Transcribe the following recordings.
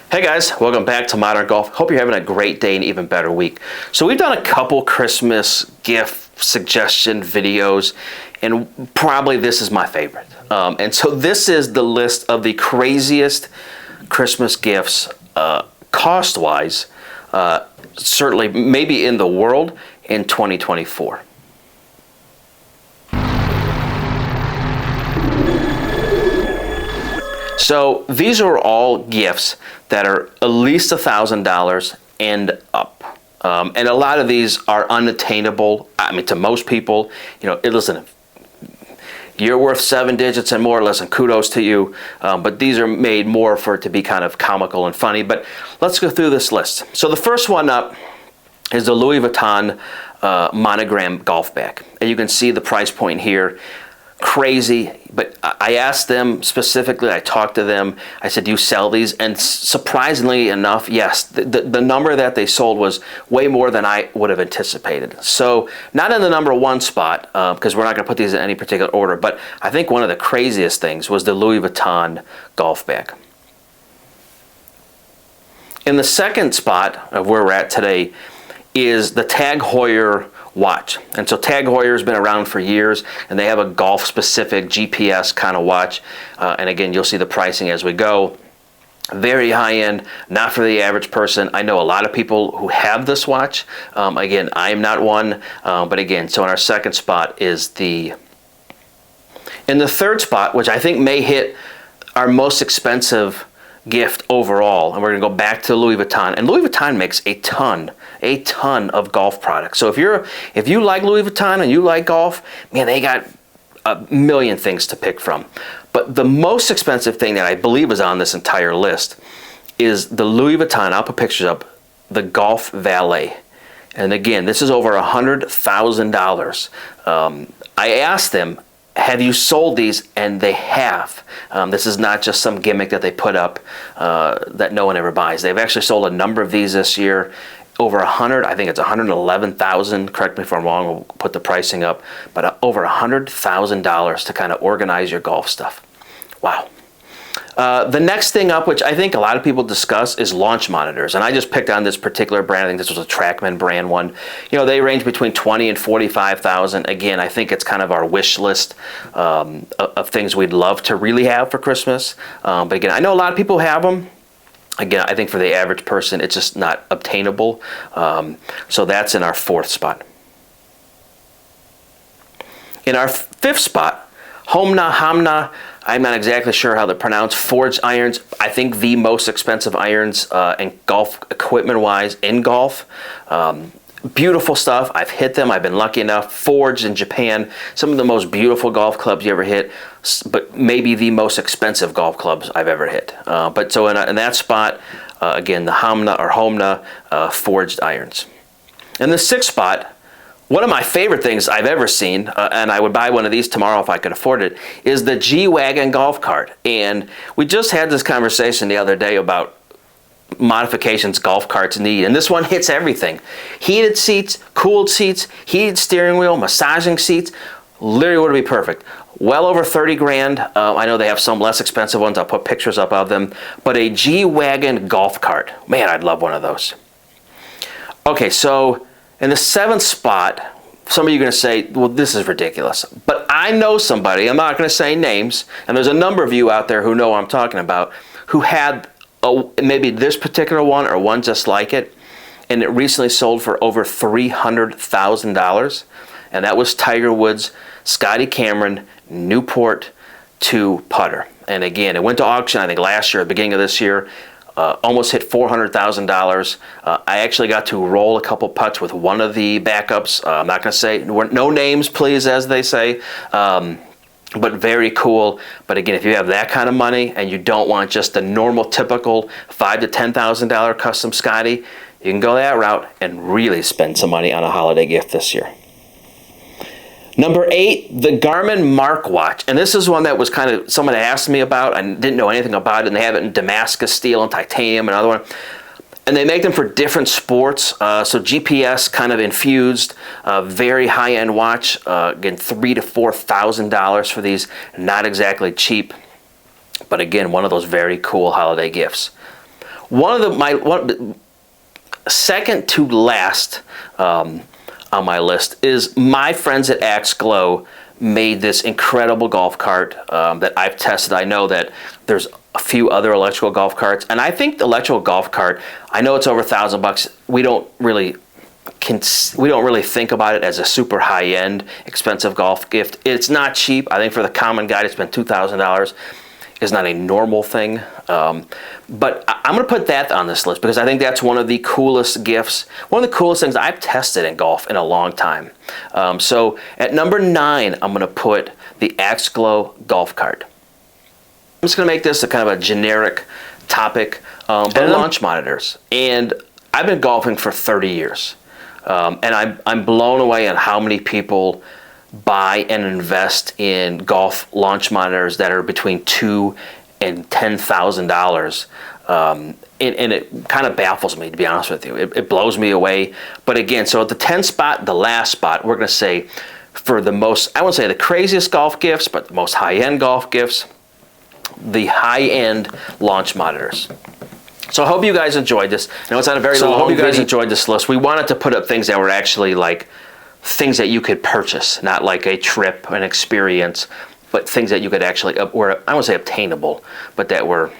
Hey guys, welcome back to Modern Golf. Hope you're having a great day and even better week. So we've done a couple Christmas gift suggestion videos, and probably this is my favorite. And so this is the list of the craziest Christmas gifts, cost-wise, certainly maybe in the world in 2024. So these are all gifts that are at least $1,000 and up. And a lot of these are unattainable. I mean, to most people, listen, you're worth 7 digits and more, listen, kudos to you. But these are made more for it to be kind of comical and funny. But let's go through this list. So the first one up is the Louis Vuitton monogram golf bag. And you can see the price point here. Crazy, but I asked them specifically, I talked to them, I said, do you sell these? And surprisingly enough, yes, the number that they sold was way more than I would have anticipated. So not in the number one spot, because we're not going to put these in any particular order, but I think one of the craziest things was the Louis Vuitton golf bag. In the second spot of where we're at today is the Tag Heuer watch. And so Tag Heuer has been around for years, and they have a golf specific GPS kind of watch. And again, you'll see the pricing as we go. Very high end, not for the average person. I know a lot of people who have this watch. Again, I am not one, but again, so in our second spot is in the third spot, which I think may hit our most expensive gift overall, and we're going to go back to Louis Vuitton. And Louis Vuitton makes a ton of golf products. So if you like Louis Vuitton and you like golf, man, they got a million things to pick from. But the most expensive thing that I believe is on this entire list is the Louis Vuitton, I'll put pictures up, the Golf Valet. And again, this is over $100,000. I asked them, have you sold these? And they have. This is not just some gimmick that they put up that no one ever buys. They've actually sold a number of these this year. Over 100, I think it's 111,000. Correct me if I'm wrong, we'll put the pricing up. But over $100,000 to kind of organize your golf stuff. Wow. The next thing up, which I think a lot of people discuss, is launch monitors. And I just picked on this particular brand. I think this was a TrackMan brand one. They range between $20,000 and $45,000. Again, I think it's kind of our wish list of things we'd love to really have for Christmas. But again, I know a lot of people have them. Again, I think for the average person, it's just not obtainable. So that's in our fourth spot. In our fifth spot, Hamna, I'm not exactly sure how they're pronounced, forged irons. I think the most expensive irons in golf equipment-wise in golf. Beautiful stuff. I've hit them. I've been lucky enough. Forged in Japan. Some of the most beautiful golf clubs you ever hit, but maybe the most expensive golf clubs I've ever hit. But so in that spot, again, the Hamna forged irons. In the sixth spot, one of my favorite things I've ever seen, and I would buy one of these tomorrow if I could afford it, is the G-Wagon golf cart. And we just had this conversation the other day about modifications golf carts need, and this one hits everything. Heated seats, cooled seats, heated steering wheel, massaging seats, literally would be perfect. Well over 30 grand. I know they have some less expensive ones. I'll put pictures up of them. But a G-Wagon golf cart, man, I'd love one of those. Okay, so in the seventh spot, some of you are going to say, well, this is ridiculous. But I know somebody, I'm not going to say names, and there's a number of you out there who know what I'm talking about, who had maybe this particular one or one just like it, and it recently sold for over $300,000, and that was Tiger Woods' Scotty Cameron Newport 2 putter. And again, it went to auction, I think last year, at the beginning of this year, almost hit $400,000. I actually got to roll a couple putts with one of the backups. I'm not going to say, no names, please, as they say. But very cool. But again, if you have that kind of money and you don't want just the normal typical $5,000 to $10,000 custom Scotty, you can go that route and really spend some money on a holiday gift this year. Number 8, the Garmin Mark watch. And this is one that was kind of, someone asked me about. I didn't know anything about it, and they have it in Damascus steel and titanium, another one. And they make them for different sports, so GPS kind of infused, very high-end watch, again, $3,000 to $4,000 for these, not exactly cheap, but again, one of those very cool holiday gifts. Second to last on my list is my friends at Axe Glow made this incredible golf cart that I've tested. I know that there's a few other electrical golf carts, and I think the electrical golf cart, I know it's over $1,000. We don't really think about it as a super high-end expensive golf gift. It's not cheap. I think for the common guy to spend $2,000 is not a normal thing. But I'm going to put that on this list because I think that's one of the coolest gifts, one of the coolest things I've tested in golf in a long time. So at number 9, I'm going to put the Axe Glow golf cart. I'm just going to make this a kind of a generic topic, but launch monitors. And I've been golfing for 30 years. And I'm blown away on how many people buy and invest in golf launch monitors that are between $2,000 and $10,000. And it kind of baffles me, to be honest with you. It blows me away. But again, so at the 10 spot, the last spot, we're going to say for the most, I won't say the craziest golf gifts, but the most high-end golf gifts, the high-end launch monitors. So I hope you guys enjoyed this. I know it's not a very long video. I hope you guys enjoyed this list. We wanted to put up things that were actually like things that you could purchase, not like a trip, an experience, but things that you could actually, or I won't say obtainable, but that were,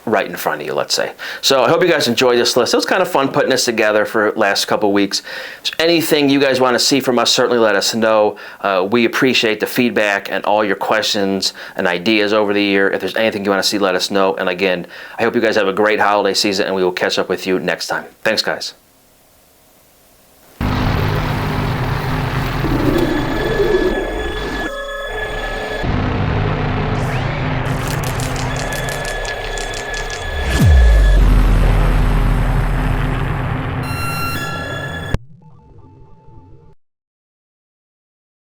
right in front of you, let's say. So I hope you guys enjoyed this list. It was kind of fun putting this together for the last couple weeks. So anything you guys want to see from us, certainly let us know. We appreciate the feedback and all your questions and ideas over the year. If there's anything you want to see, let us know. And again, I hope you guys have a great holiday season, and we will catch up with you next time. Thanks, guys.